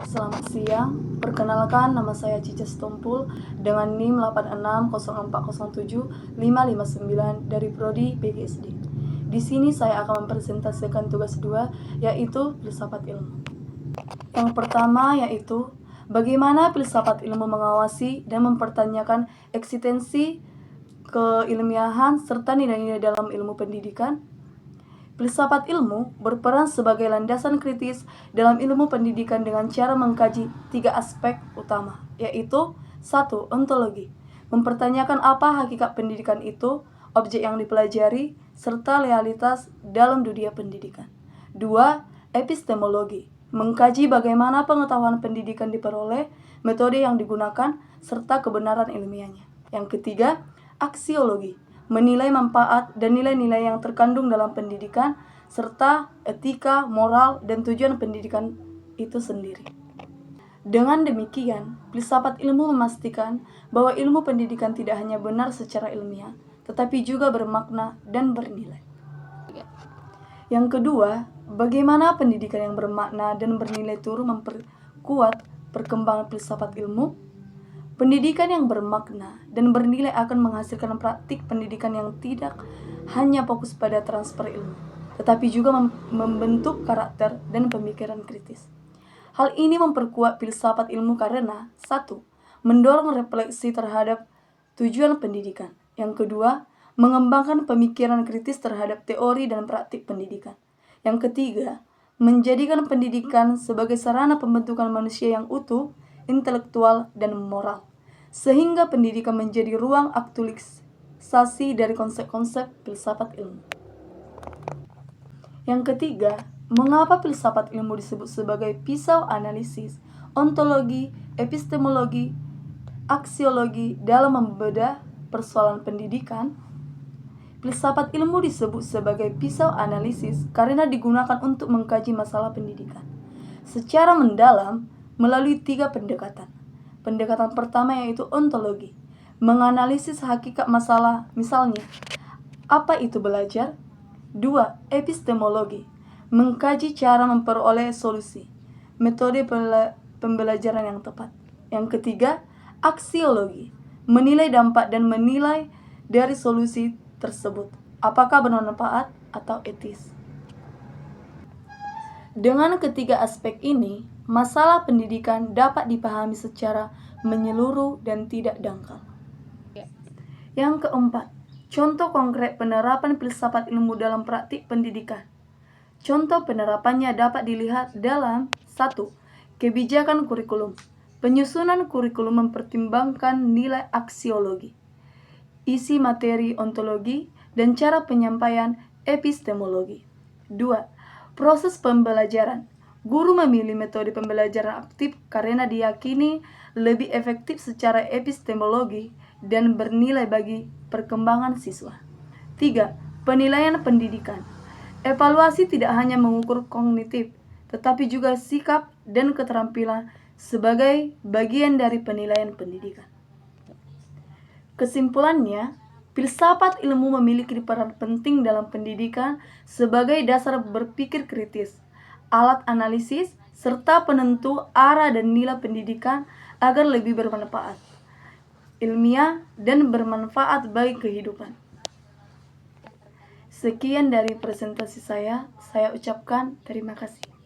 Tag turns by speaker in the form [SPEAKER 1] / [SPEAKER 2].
[SPEAKER 1] Selamat siang, perkenalkan nama saya Cica Stompul dengan NIM 8604075559 dari Prodi PGSD. Di sini saya akan mempresentasikan tugas 2, yaitu filsafat ilmu. Yang pertama yaitu bagaimana filsafat ilmu mengawasi dan mempertanyakan eksistensi keilmiahan serta nilai-nilai dalam ilmu pendidikan. Filsafat ilmu berperan sebagai landasan kritis dalam ilmu pendidikan dengan cara mengkaji 3 aspek utama, yaitu 1. Ontologi, mempertanyakan apa hakikat pendidikan itu, objek yang dipelajari, serta realitas dalam dunia pendidikan. 2. Epistemologi, mengkaji bagaimana pengetahuan pendidikan diperoleh, metode yang digunakan, serta kebenaran ilmiahnya. Yang ketiga, aksiologi, menilai manfaat dan nilai-nilai yang terkandung dalam pendidikan, serta etika, moral, dan tujuan pendidikan itu sendiri. Dengan demikian, filsafat ilmu memastikan bahwa ilmu pendidikan tidak hanya benar secara ilmiah, tetapi juga bermakna dan bernilai. Yang kedua, bagaimana pendidikan yang bermakna dan bernilai turut memperkuat perkembangan filsafat ilmu. Pendidikan yang bermakna dan bernilai akan menghasilkan praktik pendidikan yang tidak hanya fokus pada transfer ilmu, tetapi juga membentuk karakter dan pemikiran kritis. Hal ini memperkuat filsafat ilmu karena 1. Mendorong refleksi terhadap tujuan pendidikan. Yang kedua, mengembangkan pemikiran kritis terhadap teori dan praktik pendidikan. Yang ketiga, menjadikan pendidikan sebagai sarana pembentukan manusia yang utuh, intelektual, dan moral, sehingga pendidikan menjadi ruang aktualisasi dari konsep-konsep filsafat ilmu. Yang ketiga, mengapa filsafat ilmu disebut sebagai pisau analisis, ontologi, epistemologi, aksiologi dalam membedah persoalan pendidikan? Filsafat ilmu disebut sebagai pisau analisis karena digunakan untuk mengkaji masalah pendidikan secara mendalam melalui 3 pendekatan. Pendekatan pertama yaitu ontologi, menganalisis hakikat masalah, misalnya, apa itu belajar? 2. Epistemologi, mengkaji cara memperoleh solusi, metode pembelajaran yang tepat. Yang ketiga, aksiologi, menilai dampak dan menilai dari solusi tersebut, apakah bermanfaat atau etis. Dengan ketiga aspek ini, masalah pendidikan dapat dipahami secara menyeluruh dan tidak dangkal. Yang keempat, contoh konkret penerapan filsafat ilmu dalam praktik pendidikan. Contoh penerapannya dapat dilihat dalam 1. Kebijakan kurikulum. Penyusunan kurikulum mempertimbangkan nilai aksiologi, isi materi ontologi, dan cara penyampaian epistemologi. 2. Proses pembelajaran. Guru memilih metode pembelajaran aktif karena diyakini lebih efektif secara epistemologi dan bernilai bagi perkembangan siswa. 3. Penilaian pendidikan. Evaluasi tidak hanya mengukur kognitif, tetapi juga sikap dan keterampilan sebagai bagian dari penilaian pendidikan. Kesimpulannya, filsafat ilmu memiliki peran penting dalam pendidikan sebagai dasar berpikir kritis, alat analisis, serta penentu arah dan nilai pendidikan agar lebih bermanfaat, ilmiah, dan bermanfaat bagi kehidupan. Sekian dari presentasi saya ucapkan terima kasih.